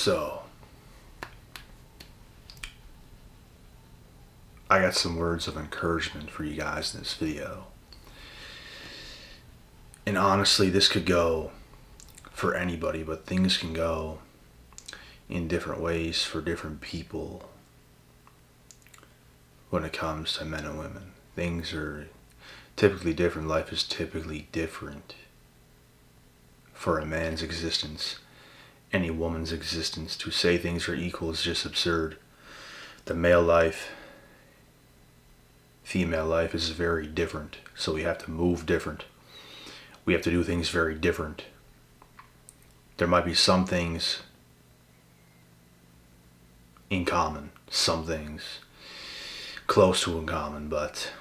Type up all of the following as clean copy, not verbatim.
So, I got some words of encouragement for you guys in this video. And honestly, this could go for anybody, but things can go in different ways for different people when it comes to men and women. Things are typically different. Life is typically different for a man's existence and a woman's existence. To say things are equal is just absurd. The male life, female life is very different, so we have to move different. We have to do things very different. There might be some things in common, some things close to in common, but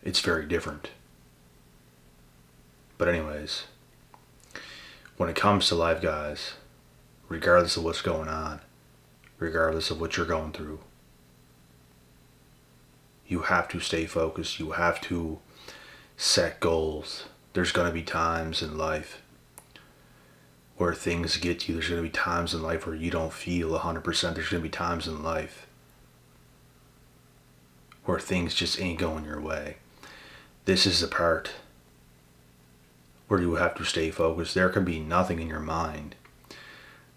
it's very different. But anyways, when it comes to life, guys, regardless of what's going on, regardless of what you're going through, you have to stay focused. You have to set goals. There's going to be times in life where things get you. There's going to be times in life where you don't feel 100%. There's going to be times in life where things just ain't going your way. This is the part where you have to stay focused. There can be nothing in your mind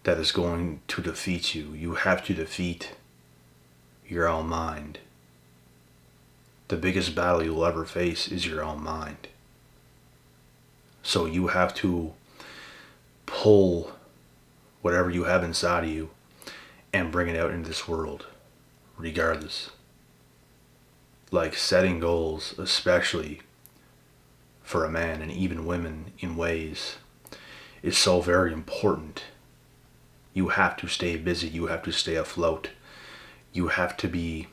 that is going to defeat you. You have to defeat your own mind. The biggest battle you'll ever face is your own mind. So you have to pull whatever you have inside of you and bring it out into this world, regardless. Like setting goals, especially for a man and even women in ways, is so very important. You have to stay busy. You have to stay afloat. You have to be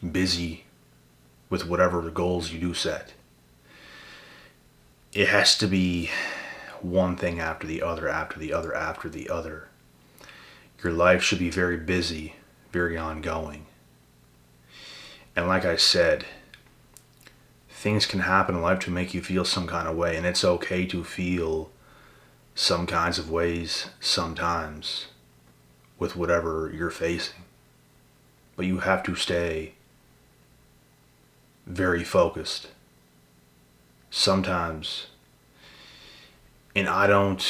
busy with whatever the goals you do set. It has to be one thing after the other, after the other, after the other. Your life should be very busy, very ongoing. And like I said, things can happen in life to make you feel some kind of way, and it's okay to feel some kinds of ways sometimes with whatever you're facing. But you have to stay very focused. Sometimes, and I don't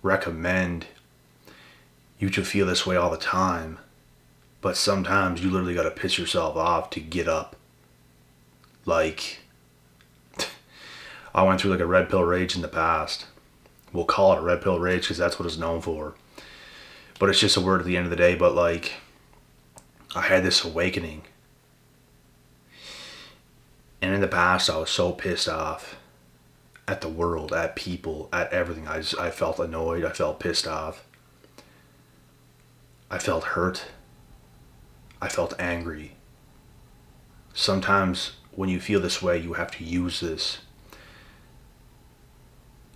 recommend you to feel this way all the time, but sometimes you literally gotta piss yourself off to get up. Like, I went through like a red pill rage in the past. We'll call it a red pill rage because that's what it's known for. But it's just a word at the end of the day. But like, I had this awakening. And in the past, I was so pissed off at the world, at people, at everything. I felt annoyed. I felt pissed off. I felt hurt. I felt angry. Sometimes when you feel this way, you have to use this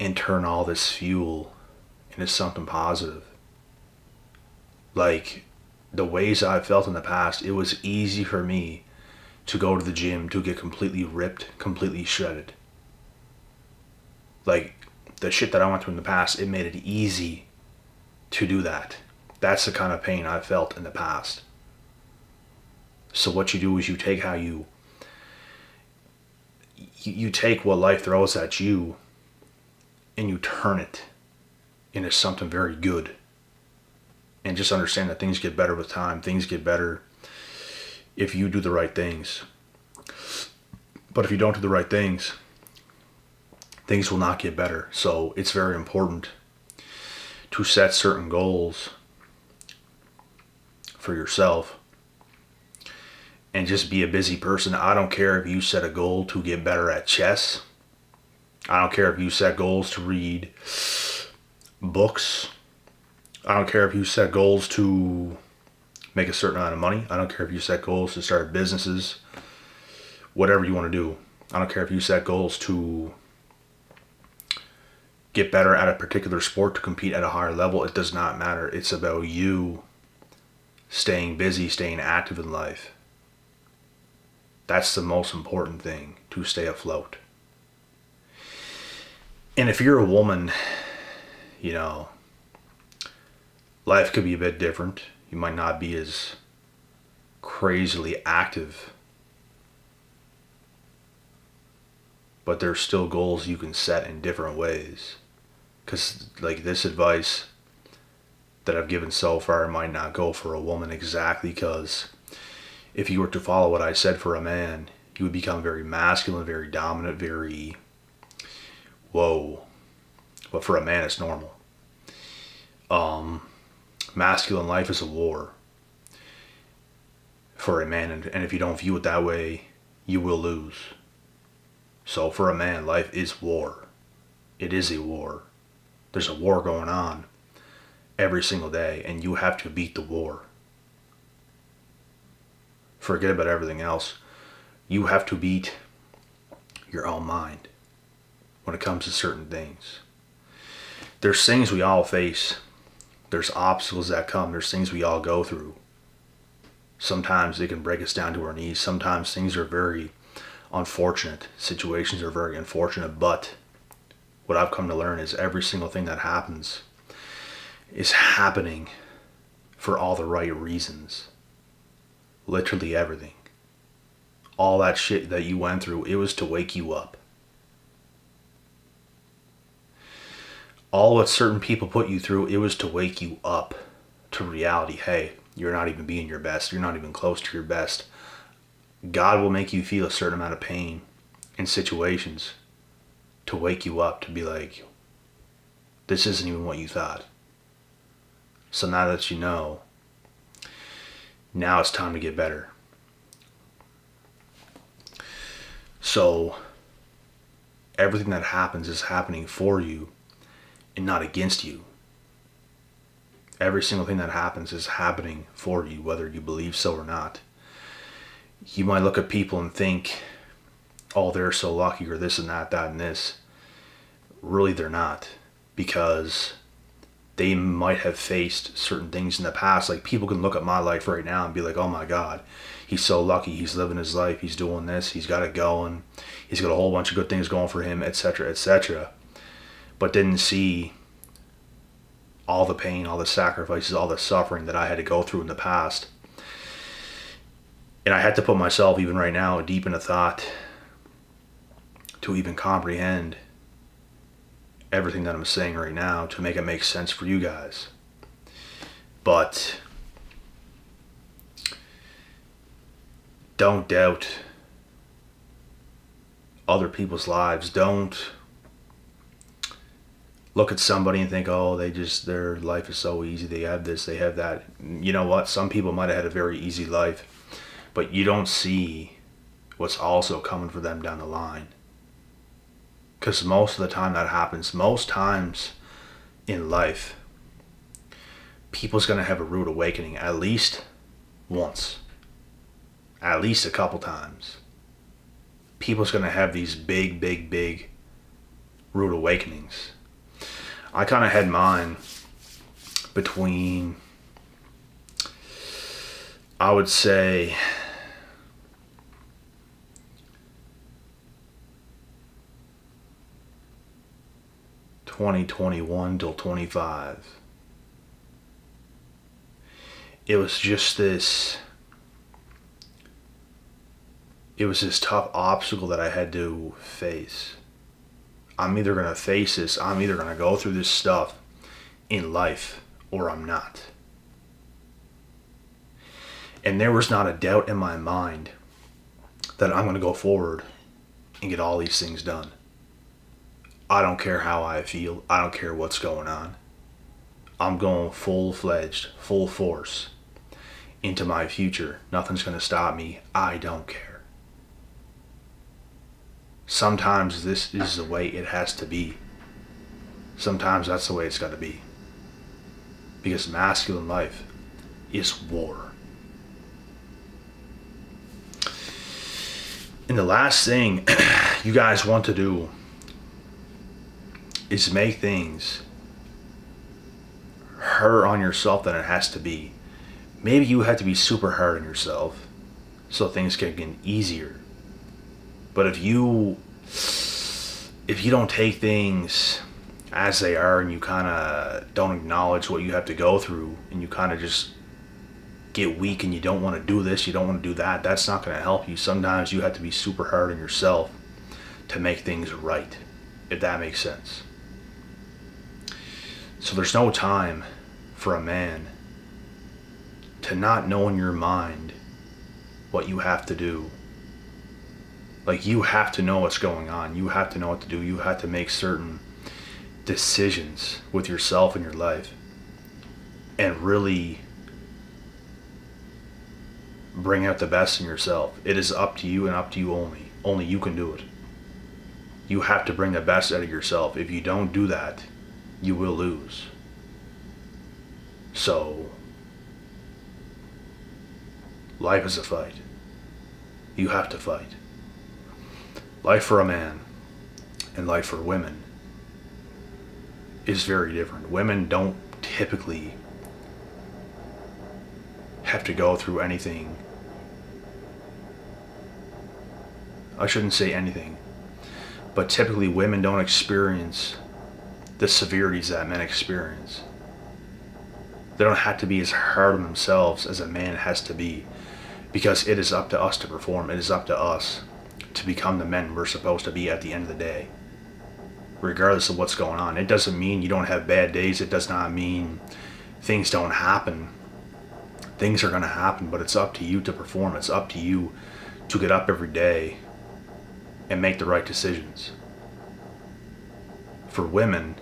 and turn all this fuel into something positive. Like, the ways I felt in the past, it was easy for me to go to the gym to get completely ripped, completely shredded. Like, the shit that I went through in the past, it made it easy to do that. That's the kind of pain I felt in the past. So what you do is you take how you take what life throws at you and you turn it into something very good. And just understand that things get better with time. Things get better if you do the right things. But if you don't do the right things, things will not get better. So it's very important to set certain goals for yourself and just be a busy person. I don't care if you set a goal to get better at chess. I don't care if you set goals to read books. I don't care if you set goals to make a certain amount of money. I don't care if you set goals to start businesses. Whatever you want to do. I don't care if you set goals to get better at a particular sport, to compete at a higher level. It does not matter. It's about you staying busy, staying active in life. That's the most important thing, to stay afloat. And if you're a woman, you know, Life could be a bit different. You might not be as crazily active, but there's still goals you can set in different ways. Because, like, this advice that I've given so far might not go for a woman exactly, because if you were to follow what I said for a man, you would become very masculine, very dominant, very whoa. But for a man, it's normal. Masculine life is a war for a man, and if you don't view it that way, you will lose. So for a man, life is war. It is a war. There's a war going on every single day, and you have to beat the war. Forget about everything else. You have to beat your own mind when it comes to certain things. There's things we all face. There's obstacles that come. There's things we all go through. Sometimes they can break us down to our knees. Sometimes things are very unfortunate. Situations are very unfortunate. But what I've come to learn is every single thing that happens is happening for all the right reasons. Literally everything. All that shit that you went through, it was to wake you up. All what certain people put you through, it was to wake you up to reality. Hey, you're not even being your best. You're not even close to your best. God will make you feel a certain amount of pain in situations to wake you up, to be like, this isn't even what you thought. So now that you know, now it's time to get better. So everything that happens is happening for you and not against you. Every single thing that happens is happening for you, whether you believe so or not. You might look at people and think, oh, they're so lucky, or this and that and this. Really, they're not, because they might have faced certain things in the past. Like, people can look at my life right now and be like, oh my God, he's so lucky, he's living his life, he's doing this, he's got it going, he's got a whole bunch of good things going for him, etc., etc. But didn't see all the pain, all the sacrifices, all the suffering that I had to go through in the past. And I had to put myself, even right now, deep into thought to even comprehend everything that I'm saying right now, to make it make sense for you guys. But don't doubt other people's lives. Don't look at somebody and think, oh, their life is so easy, they have this, they have that. You know what? Some people might have had a very easy life, but you don't see what's also coming for them down the line. Because most of the time that happens, most times in life, people's going to have a rude awakening at least once. At least a couple times. People's going to have these big, big, big rude awakenings. I kind of had mine between, I would say, 2021 till 25. It was just this tough obstacle that I had to face. I'm either going to face this, I'm either going to go through this stuff in life, or I'm not. And there was not a doubt in my mind that I'm going to go forward and get all these things done. I don't care how I feel. I don't care what's going on. I'm going full-fledged, full force into my future. Nothing's going to stop me. I don't care. Sometimes this is the way it has to be. Sometimes that's the way it's got to be. Because masculine life is war. And the last thing you guys want to do is make things harder on yourself than it has to be. Maybe you have to be super hard on yourself so things can get easier. But if you don't take things as they are, and you kind of don't acknowledge what you have to go through, and you kind of just get weak and you don't want to do this, you don't want to do that, that's not going to help you. Sometimes you have to be super hard on yourself to make things right, if that makes sense. So there's no time for a man to not know in your mind what you have to do. Like, you have to know what's going on. You have to know what to do. You have to make certain decisions with yourself and your life and really bring out the best in yourself. It is up to you and up to you only. Only you can do it. You have to bring the best out of yourself. If you don't do that, you will lose. So, life is a fight. You have to fight. Life for a man and life for women is very different. Women don't typically have to go through anything. I shouldn't say anything, but typically women don't experience the severities that men experience. They don't have to be as hard on themselves as a man has to be, because it is up to us to perform. It is up to us to become the men we're supposed to be at the end of the day, regardless of what's going on. It doesn't mean you don't have bad days. It does not mean things don't happen. Things are going to happen, but it's up to you to perform. It's up to you to get up every day and make the right decisions. For women,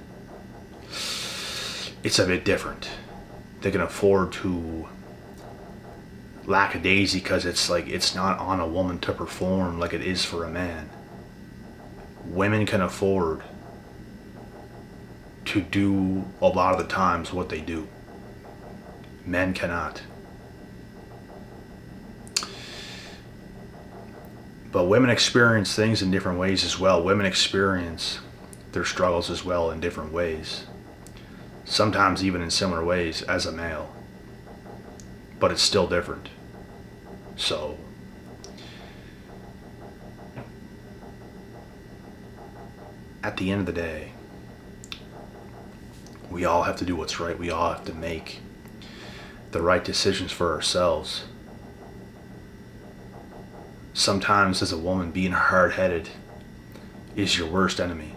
it's a bit different. They can afford to lackadaisy because it's not on a woman to perform like it is for a man. Women can afford to do a lot of the times what they do. Men cannot. But women experience things in different ways as well. Women experience their struggles as well in different ways. Sometimes even in similar ways as a male. But it's still different. So, at the end of the day, we all have to do what's right. We all have to make the right decisions for ourselves. Sometimes as a woman, being hard-headed is your worst enemy.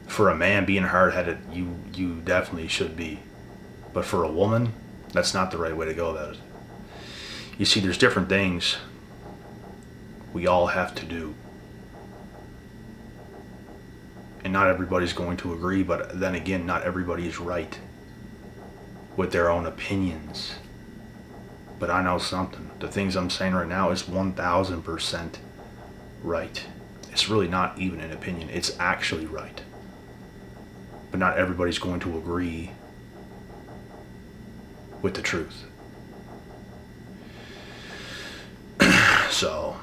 For a man, being hard-headed, you definitely should be. But for a woman, that's not the right way to go about it. You see, there's different things we all have to do. And not everybody's going to agree, but then again, not everybody is right with their own opinions. But I know something. The things I'm saying right now is 1000% right. It's really not even an opinion. It's actually right. But not everybody's going to agree with the truth. So,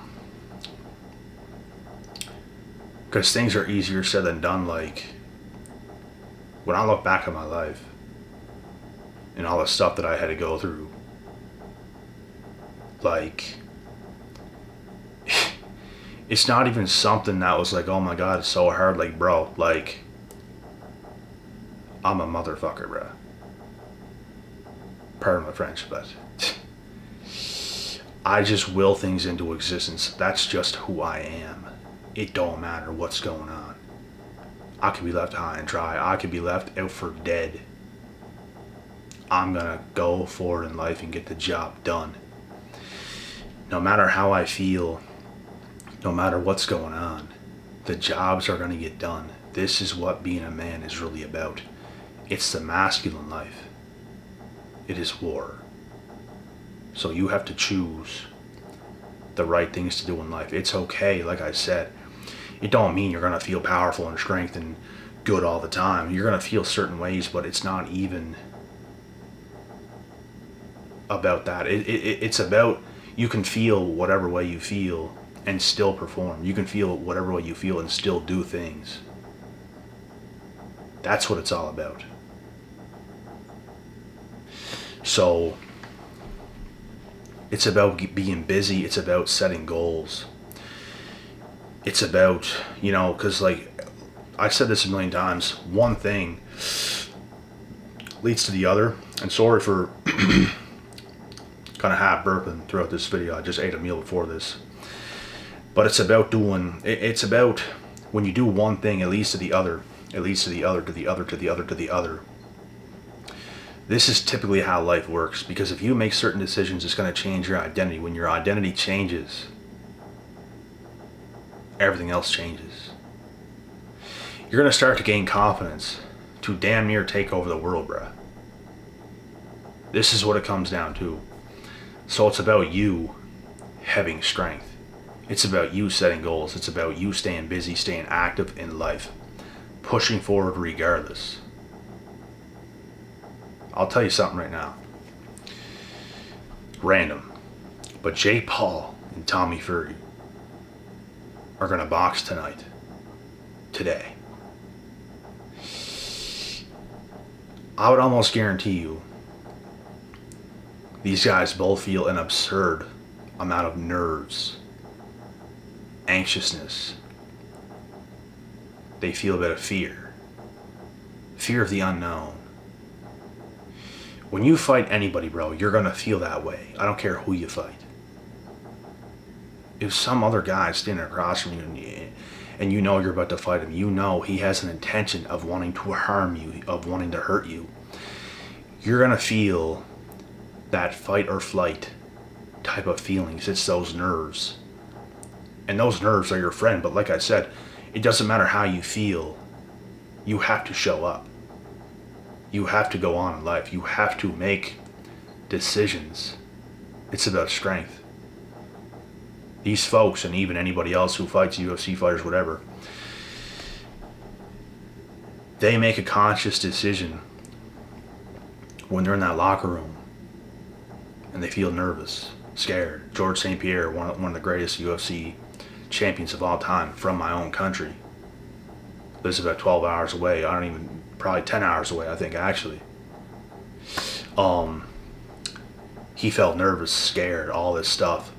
because things are easier said than done. Like, when I look back at my life and all the stuff that I had to go through, like, it's not even something that was like, oh my God, it's so hard. Like, bro, like, I'm a motherfucker, bro. Pardon my French, but I just will things into existence. That's just who I am. It don't matter what's going on. I could be left high and dry. I could be left out for dead. I'm gonna go forward in life and get the job done. No matter how I feel, no matter what's going on, the jobs are gonna get done. This is what being a man is really about. It's the masculine life. It is war. So you have to choose the right things to do in life. It's okay, like I said. It don't mean you're gonna feel powerful and strength and good all the time. You're gonna feel certain ways, but it's not even about that. It's about, you can feel whatever way you feel and still perform. You can feel whatever way you feel and still do things. That's what it's all about. So, it's about being busy. It's about setting goals. It's about, because like, I said this a million times, one thing leads to the other. And sorry for kind of half burping throughout this video. I just ate a meal before this. But it's about it's about when you do one thing, it leads to the other. It leads to the other, to the other, to the other, to the other. This is typically how life works, because if you make certain decisions, it's going to change your identity. When your identity changes, everything else changes. You're going to start to gain confidence to damn near take over the world, bruh. This is what it comes down to. So it's about you having strength. It's about you setting goals. It's about you staying busy, staying active in life, pushing forward regardless. I'll tell you something right now. Random. But Jake Paul and Tommy Fury are going to box tonight. Today. I would almost guarantee you these guys both feel an absurd amount of nerves, anxiousness. They feel a bit of fear. Fear of the unknown. When you fight anybody, bro, you're going to feel that way. I don't care who you fight. If some other guy is standing across from you and you know you're about to fight him, you know he has an intention of wanting to harm you, of wanting to hurt you, you're going to feel that fight or flight type of feelings. It's those nerves. And those nerves are your friend. But like I said, it doesn't matter how you feel. You have to show up. You have to go on in life. You have to make decisions. It's about strength. These folks, and even anybody else who fights, UFC fighters, whatever, they make a conscious decision when they're in that locker room and they feel nervous, scared. George St. Pierre, one of the greatest UFC champions of all time from my own country, lives about 12 hours away. Probably 10 hours away, I think, actually. He felt nervous, scared, all this stuff.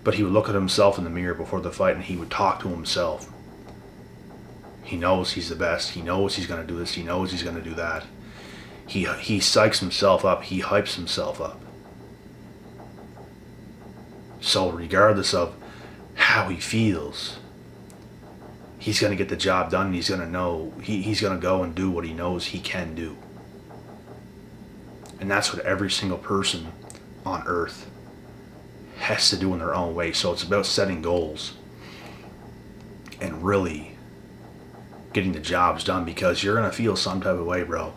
But he would look at himself in the mirror before the fight and he would talk to himself. He knows he's the best. He knows he's going to do this. He knows he's going to do that. He psychs himself up. He hypes himself up. So regardless of how he feels, he's going to get the job done. And he's going to know, he's going to go and do what he knows he can do. And that's what every single person on earth has to do in their own way. So it's about setting goals and really getting the jobs done, because you're going to feel some type of way, bro.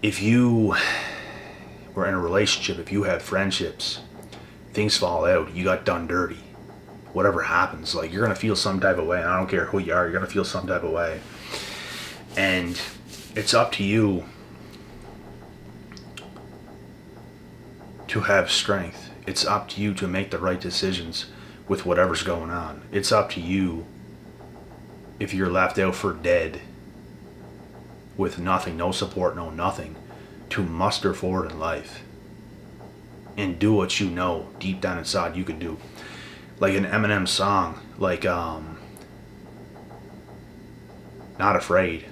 If you were in a relationship, if you had friendships, things fall out, you got done dirty, whatever happens, like, you're going to feel some type of way. And I don't care who you are, you're going to feel some type of way. And it's up to you to have strength. It's up to you to make the right decisions with whatever's going on. It's up to you, if you're left out for dead with nothing, no support, no nothing, to muster forward in life and do what you know deep down inside you can do. Like an Eminem song, like Not Afraid.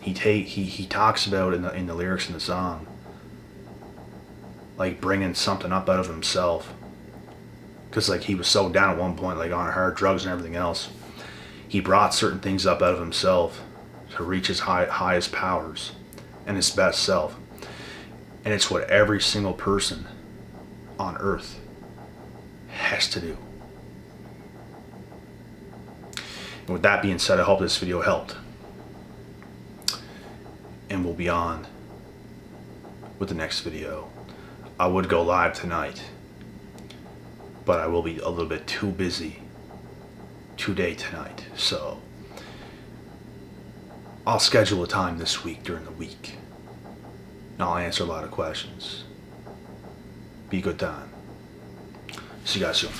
He talks about in the lyrics in the song, like bringing something up out of himself, because like he was so down at one point, like on hard drugs and everything else. He brought certain things up out of himself to reach his highest powers and his best self. And it's what every single person on earth has to do. And with that being said, I hope this video helped. And we'll be on with the next video. I would go live tonight, but I will be a little bit too busy today, tonight. So I'll schedule a time this week during the week, and I'll answer a lot of questions. Be a good time. See you guys soon.